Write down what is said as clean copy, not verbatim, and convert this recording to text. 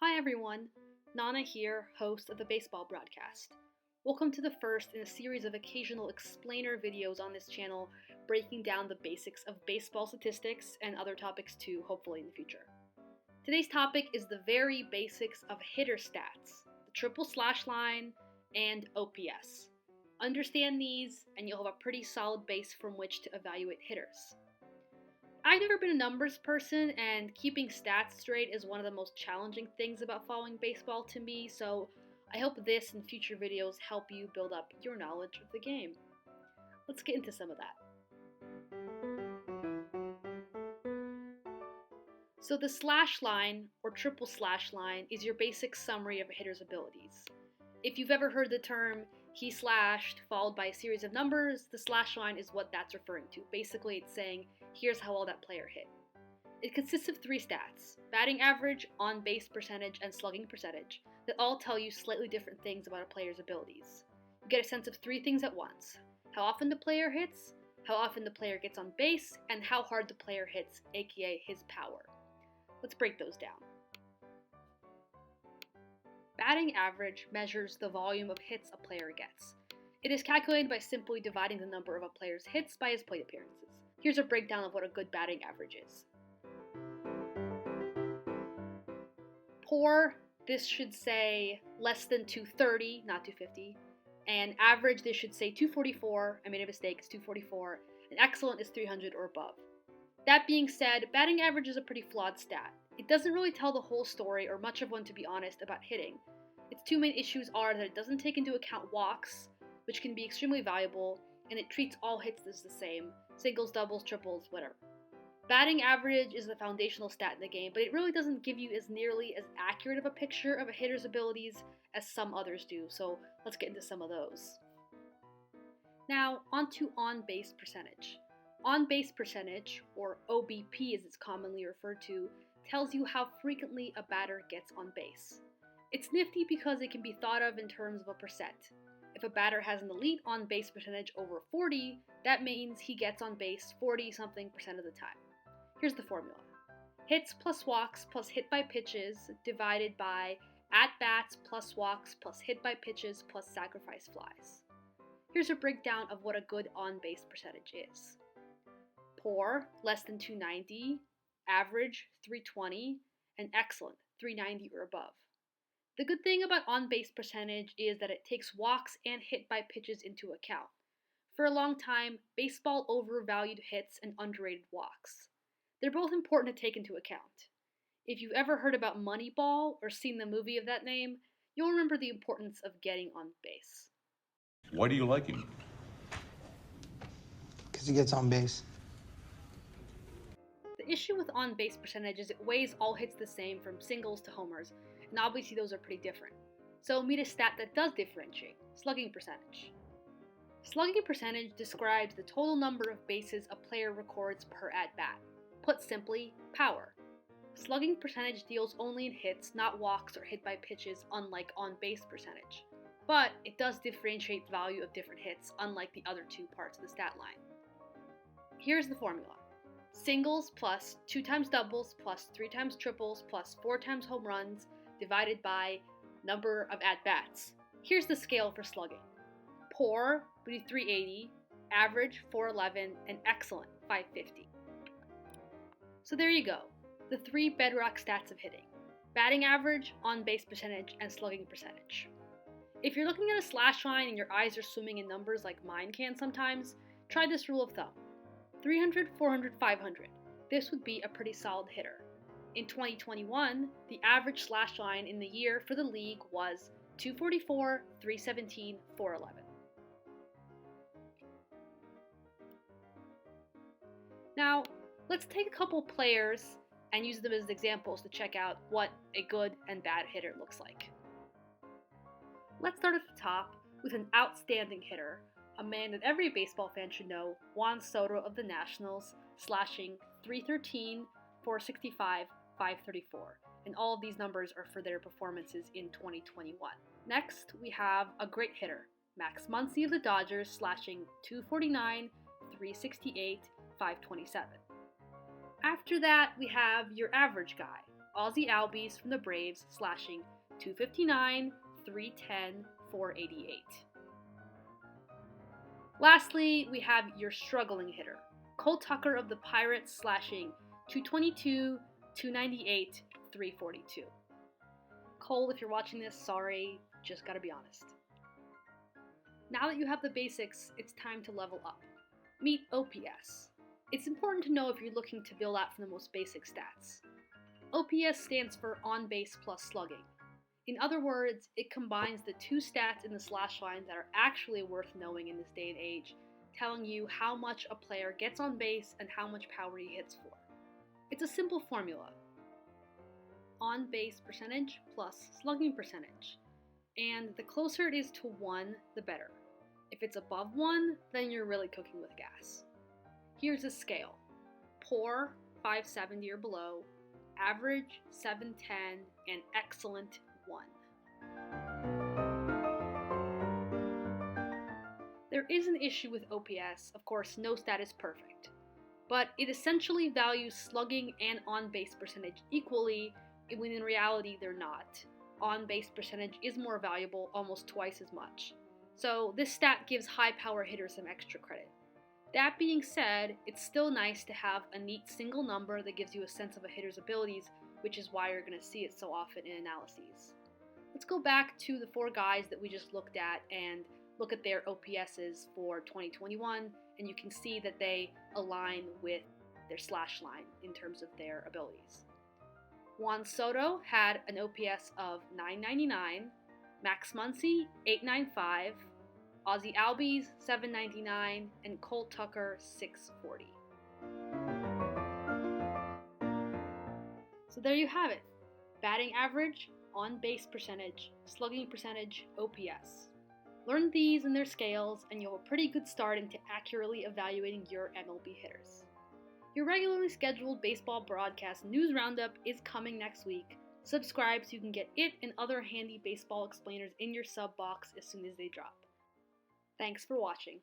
Hi everyone, Nana here, host of the baseball broadcast. Welcome to the first in a series of occasional explainer videos on this channel breaking down the basics of baseball statistics and other topics too, hopefully in the future. Today's topic is the very basics of hitter stats, the triple slash line, and OPS. Understand these and you'll have a pretty solid base from which to evaluate hitters. I've never been a numbers person, and keeping stats straight is one of the most challenging things about following baseball to me, so I hope this and future videos help you build up your knowledge of the game. Let's get into some of that. So the slash line, or triple slash line, is your basic summary of a hitter's abilities. If you've ever heard the term he slashed followed by a series of numbers, the slash line is what that's referring to. Basically, it's saying, here's how well that player hit. It consists of three stats: batting average, on-base percentage, and slugging percentage, that all tell you slightly different things about a player's abilities. You get a sense of three things at once: how often the player hits, how often the player gets on base, and how hard the player hits, aka his power. Let's break those down. Batting average measures the volume of hits a player gets. It is calculated by simply dividing the number of a player's hits by his plate appearances. Here's a breakdown of what a good batting average is. Poor, this should say less than 230, not 250. And average, this should say 244. I made a mistake, it's 244. And excellent is 300 or above. That being said, batting average is a pretty flawed stat. It doesn't really tell the whole story, or much of one to be honest, about hitting. Its two main issues are that it doesn't take into account walks, which can be extremely valuable, and it treats all hits as the same: singles, doubles, triples, whatever. Batting average is the foundational stat in the game, but it really doesn't give you as nearly as accurate of a picture of a hitter's abilities as some others do, so let's get into some of those. Now, onto on-base percentage. On-base percentage, or OBP as it's commonly referred to, tells you how frequently a batter gets on base. It's nifty because it can be thought of in terms of a percent. If a batter has an elite on-base percentage over 40, that means he gets on base 40-something% of the time. Here's the formula: hits plus walks plus hit by pitches divided by at-bats plus walks plus hit by pitches plus sacrifice flies. Here's a breakdown of what a good on-base percentage is. Poor, less than 290, average, 320, and excellent, 390 or above. The good thing about on-base percentage is that it takes walks and hit by pitches into account. For a long time, baseball overvalued hits and underrated walks. They're both important to take into account. If you've ever heard about Moneyball or seen the movie of that name, you'll remember the importance of getting on base. Why do you like him? Because he gets on base. The issue with on-base percentage is it weighs all hits the same from singles to homers, and obviously those are pretty different. So meet a stat that does differentiate: slugging percentage. Slugging percentage describes the total number of bases a player records per at-bat. Put simply, power. Slugging percentage deals only in hits, not walks or hit by pitches, unlike on-base percentage. But it does differentiate the value of different hits, unlike the other two parts of the stat line. Here's the formula: singles plus 2 times doubles plus 3 times triples plus 4 times home runs divided by number of at-bats. Here's the scale for slugging: poor would be 380, average 411, and excellent 550. So there you go, the three bedrock stats of hitting: batting average, on-base percentage, and slugging percentage. If you're looking at a slash line and your eyes are swimming in numbers like mine can sometimes, try this rule of thumb: 300, 400, 500. This would be a pretty solid hitter. In 2021, the average slash line in the year for the league was 244, 317, 411. Now, let's take a couple players and use them as examples to check out what a good and bad hitter looks like. Let's start at the top with an outstanding hitter, a man that every baseball fan should know, Juan Soto of the Nationals, slashing 313, 465, 534. And all of these numbers are for their performances in 2021. Next, we have a great hitter, Max Muncy of the Dodgers, slashing 249, 368, 527. After that, we have your average guy, Aussie Albies from the Braves slashing 259, 310, 488. Lastly, we have your struggling hitter, Cole Tucker of the Pirates slashing 222, 298, 342. Cole, if you're watching this, sorry, just gotta be honest. Now that you have the basics, it's time to level up. Meet OPS. It's important to know if you're looking to build out from the most basic stats. OPS stands for on base plus slugging. In other words, it combines the two stats in the slash line that are actually worth knowing in this day and age, telling you how much a player gets on base and how much power he hits for. It's a simple formula. On base percentage plus slugging percentage. And the closer it is to 1, the better. If it's above 1, then you're really cooking with gas. Here's a scale. Poor, 570 or below, average, 710, and excellent, 1. There is an issue with OPS, of course no stat is perfect, but it essentially values slugging and on-base percentage equally, when in reality they're not. On-base percentage is more valuable, almost twice as much. So this stat gives high-power hitters some extra credit. That being said, it's still nice to have a neat single number that gives you a sense of a hitter's abilities, which is why you're going to see it so often in analyses. Let's go back to the 4 guys that we just looked at and look at their OPSs for 2021, and you can see that they align with their slash line in terms of their abilities. Juan Soto had an OPS of 999, Max Muncy 895, Aussie Albies 799, and Cole Tucker 640. So there you have it. Batting average, on-base percentage, slugging percentage, OPS. Learn these and their scales, and you'll have a pretty good start into accurately evaluating your MLB hitters. Your regularly scheduled baseball broadcast news roundup is coming next week. Subscribe so you can get it and other handy baseball explainers in your sub box as soon as they drop. Thanks for watching.